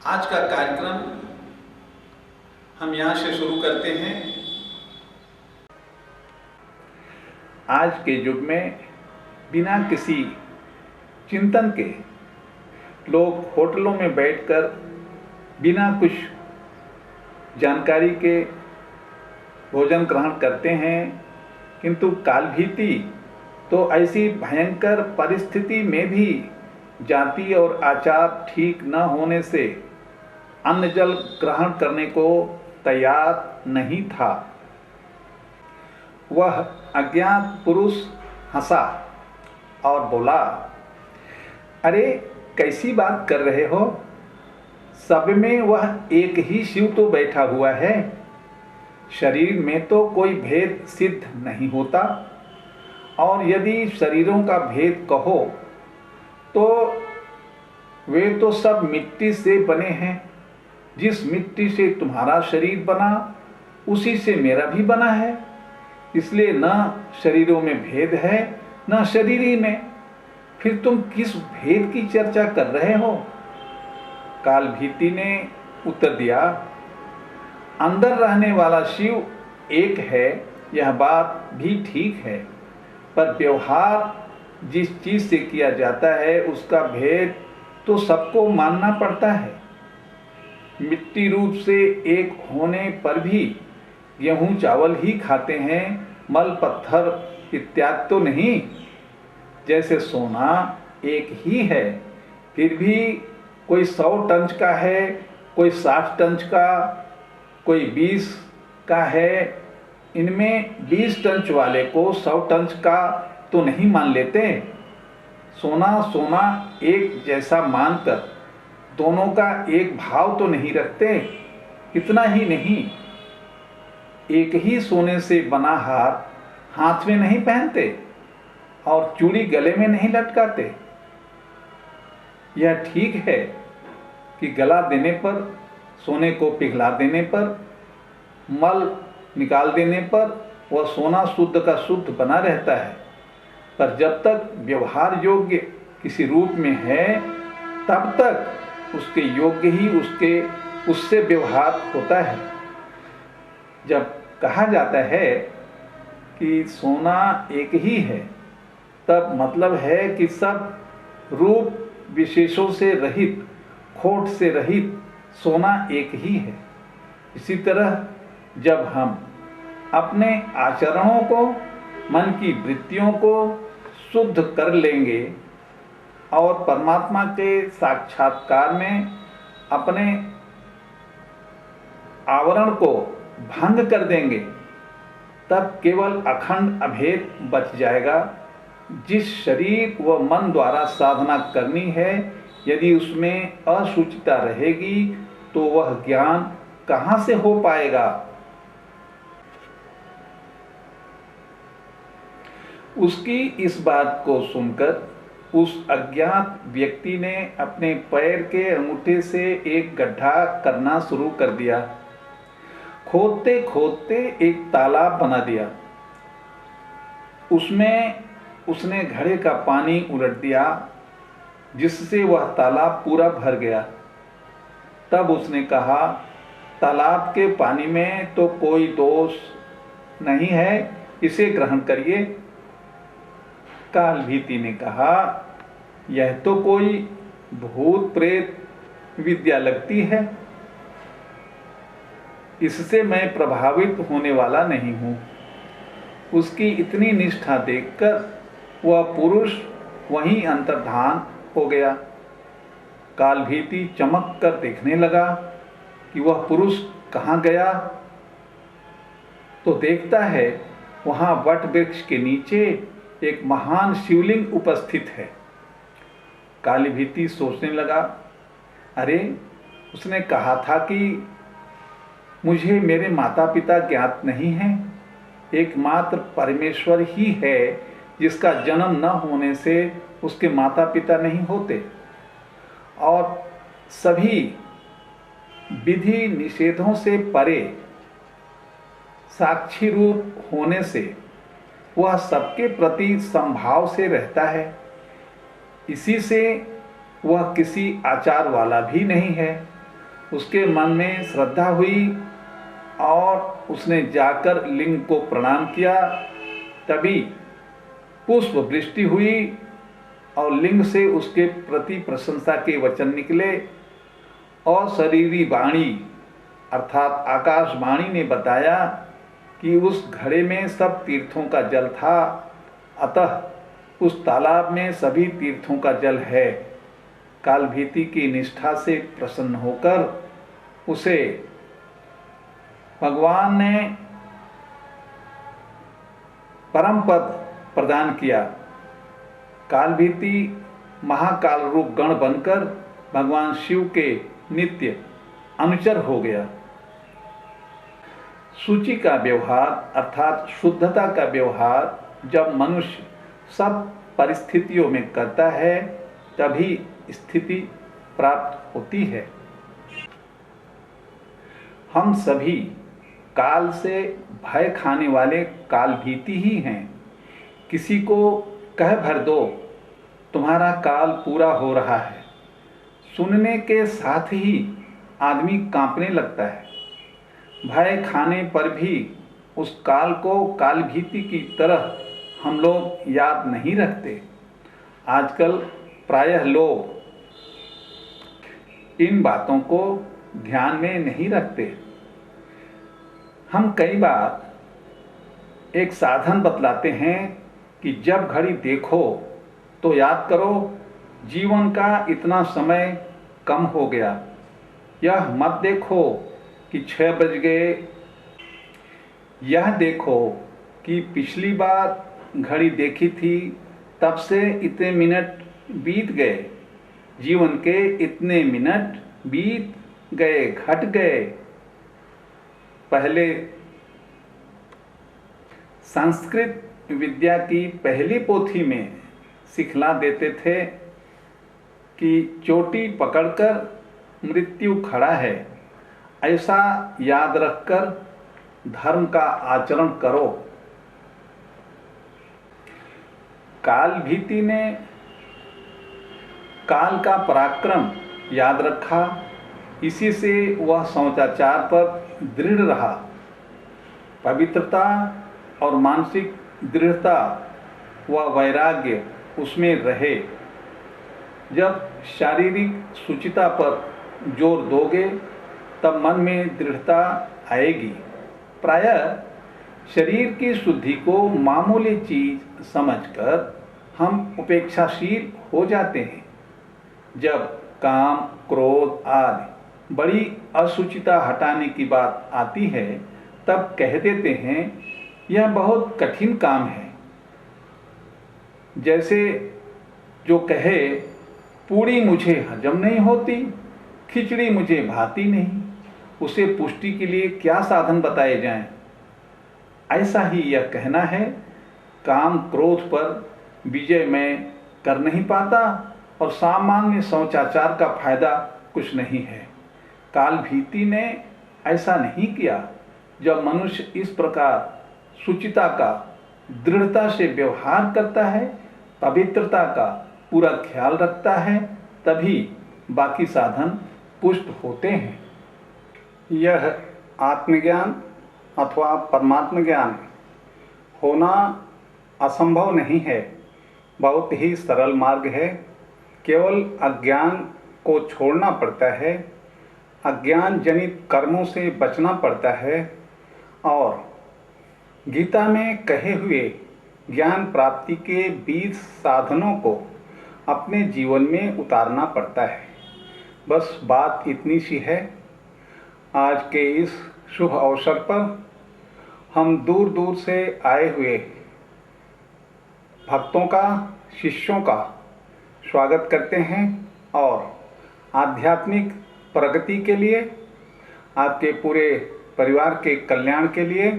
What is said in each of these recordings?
आज का कार्यक्रम हम यहाँ से शुरू करते हैं। आज के युग में बिना किसी चिंतन के लोग होटलों में बैठकर बिना कुछ जानकारी के भोजन ग्रहण करते हैं, किंतु कालभीति तो ऐसी भयंकर परिस्थिति में भी जाति और आचार ठीक न होने से अन्न जल ग्रहण करने को तैयार नहीं था। वह अज्ञात पुरुष हंसा और बोला, अरे कैसी बात कर रहे हो? सब में वह एक ही शिव तो बैठा हुआ है। शरीर में तो कोई भेद सिद्ध नहीं होता, और यदि शरीरों का भेद कहो तो वे तो सब मिट्टी से बने हैं। जिस मिट्टी से तुम्हारा शरीर बना उसी से मेरा भी बना है, इसलिए न शरीरों में भेद है न शरीरी में। फिर तुम किस भेद की चर्चा कर रहे हो? कालभीति ने उत्तर दिया, अंदर रहने वाला शिव एक है, यह बात भी ठीक है, पर व्यवहार जिस चीज से किया जाता है उसका भेद तो सबको मानना पड़ता है। मिट्टी रूप से एक होने पर भी गेहूं चावल ही खाते हैं, मल पत्थर इत्यादि तो नहीं। जैसे सोना एक ही है, फिर भी कोई 100 टन का है, कोई 60 टन का, कोई 20 का है। इनमें 20 टन वाले को 100 टन का तो नहीं मान लेते। सोना सोना एक जैसा मानकर दोनों का एक भाव तो नहीं रखते। इतना ही नहीं, एक ही सोने से बना हार हाथ में नहीं पहनते और चूड़ी गले में नहीं लटकाते। यह ठीक है कि गला देने पर, सोने को पिघला देने पर, मल निकाल देने पर वह सोना शुद्ध का शुद्ध बना रहता है, पर जब तक व्यवहार योग्य किसी रूप में है तब तक उसके योग्य ही उससे व्यवहार होता है। जब कहा जाता है कि सोना एक ही है, तब मतलब है कि सब रूप विशेषों से रहित, खोट से रहित सोना एक ही है। इसी तरह जब हम अपने आचरणों को, मन की वृत्तियों को शुद्ध कर लेंगे और परमात्मा के साक्षात्कार में अपने आवरण को भंग कर देंगे, तब केवल अखंड अभेद बच जाएगा। जिस शरीर व मन द्वारा साधना करनी है, यदि उसमें अशुचिता रहेगी तो वह ज्ञान कहाँ से हो पाएगा? उसकी इस बात को सुनकर उस अज्ञात व्यक्ति ने अपने पैर के अंगूठे से एक गड्ढा करना शुरू कर दिया। खोदते खोदते एक तालाब बना दिया। उसमें उसने घड़े का पानी उलट दिया, जिससे वह तालाब पूरा भर गया। तब उसने कहा, तालाब के पानी में तो कोई दोष नहीं है, इसे ग्रहण करिए। कालभीति ने कहा, यह तो कोई भूत प्रेत विद्या लगती है, इससे मैं प्रभावित होने वाला नहीं हूँ। उसकी इतनी निष्ठा देखकर वह पुरुष वहीं अंतर्धान हो गया। कालभीति चमक कर देखने लगा कि वह पुरुष कहाँ गया, तो देखता है वहाँ वट वृक्ष के नीचे एक महान शिवलिंग उपस्थित है। कालभीति सोचने लगा, अरे उसने कहा था कि मुझे मेरे माता पिता ज्ञात नहीं हैं, एकमात्र परमेश्वर ही है जिसका जन्म न होने से उसके माता पिता नहीं होते, और सभी विधि निषेधों से परे साक्षी रूप होने से वह सबके प्रति समभाव से रहता है। इसी से वह किसी आचार वाला भी नहीं है उसके मन में श्रद्धा हुई और उसने जाकर लिंग को प्रणाम किया। तभी पुष्प वृष्टि हुई और लिंग से उसके प्रति प्रशंसा के वचन निकले और शरीरी वाणी अर्थात आकाशवाणी ने बताया कि उस घड़े में सब तीर्थों का जल था, अतः उस तालाब में सभी तीर्थों का जल है। कालभीति की निष्ठा से प्रसन्न होकर उसे भगवान ने परम पद प्रदान किया। कालभीति महाकाल रूप गण बनकर भगवान शिव के नित्य अनुचर हो गया। शुचि का व्यवहार अर्थात शुद्धता का व्यवहार जब मनुष्य सब परिस्थितियों में करता है तभी स्थिति प्राप्त होती है। हम सभी काल से भय खाने वाले कालभीति ही हैं। किसी को कह भर दो तुम्हारा काल पूरा हो रहा है, सुनने के साथ ही आदमी कांपने लगता है। भय खाने पर भी उस काल को कालभीति की तरह हम लोग याद नहीं रखते। आजकल प्रायः लोग इन बातों को ध्यान में नहीं रखते। हम कई बार एक साधन बतलाते हैं कि जब घड़ी देखो तो याद करो जीवन का इतना समय कम हो गया। यह मत देखो कि 6 बज गए, यह देखो कि पिछली बार घड़ी देखी थी तब से इतने मिनट बीत गए, जीवन के इतने मिनट बीत गए, घट गए। पहले संस्कृत विद्या की पहली पोथी में सिखला देते थे कि चोटी पकड़कर मृत्यु खड़ा है, ऐसा याद रखकर धर्म का आचरण करो। कालभीति ने काल का पराक्रम याद रखा, इसी से वह शौचाचार पर दृढ़ रहा। पवित्रता और मानसिक दृढ़ता व वैराग्य उसमें रहे। जब शारीरिक शुचिता पर जोर दोगे तब मन में दृढ़ता आएगी। प्रायः शरीर की शुद्धि को मामूली चीज समझकर हम उपेक्षाशील हो जाते हैं। जब काम, क्रोध आदि बड़ी असुचिता हटाने की बात आती है तब कह देते हैं यह बहुत कठिन काम है। जैसे जो कहे पूड़ी मुझे हजम नहीं होती, खिचड़ी मुझे भाती नहीं, उसे पुष्टि के लिए क्या साधन बताए जाएं। ऐसा ही यह कहना है काम क्रोध पर विजय मैं कर नहीं पाता और सामान्य शौचाचार का फायदा कुछ नहीं है। कालभीति ने ऐसा नहीं किया। जब मनुष्य इस प्रकार शुचिता का दृढ़ता से व्यवहार करता है, पवित्रता का पूरा ख्याल रखता है, तभी बाकी साधन पुष्ट होते हैं। यह आत्मज्ञान अथवा परमात्म ज्ञान होना असंभव नहीं है, बहुत ही सरल मार्ग है। केवल अज्ञान को छोड़ना पड़ता है, अज्ञान जनित कर्मों से बचना पड़ता है और गीता में कहे हुए ज्ञान प्राप्ति के 20 साधनों को अपने जीवन में उतारना पड़ता है। बस बात इतनी सी है। आज के इस शुभ अवसर पर हम दूर दूर से आए हुए भक्तों का, शिष्यों का स्वागत करते हैं और आध्यात्मिक प्रगति के लिए, आपके पूरे परिवार के कल्याण के लिए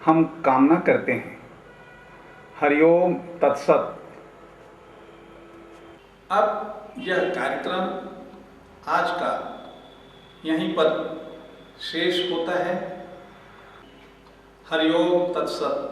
हम कामना करते हैं। हरिओम तत्सत। अब यह कार्यक्रम आज का यहीं पर शेष होता है। हरिओम तत्सत।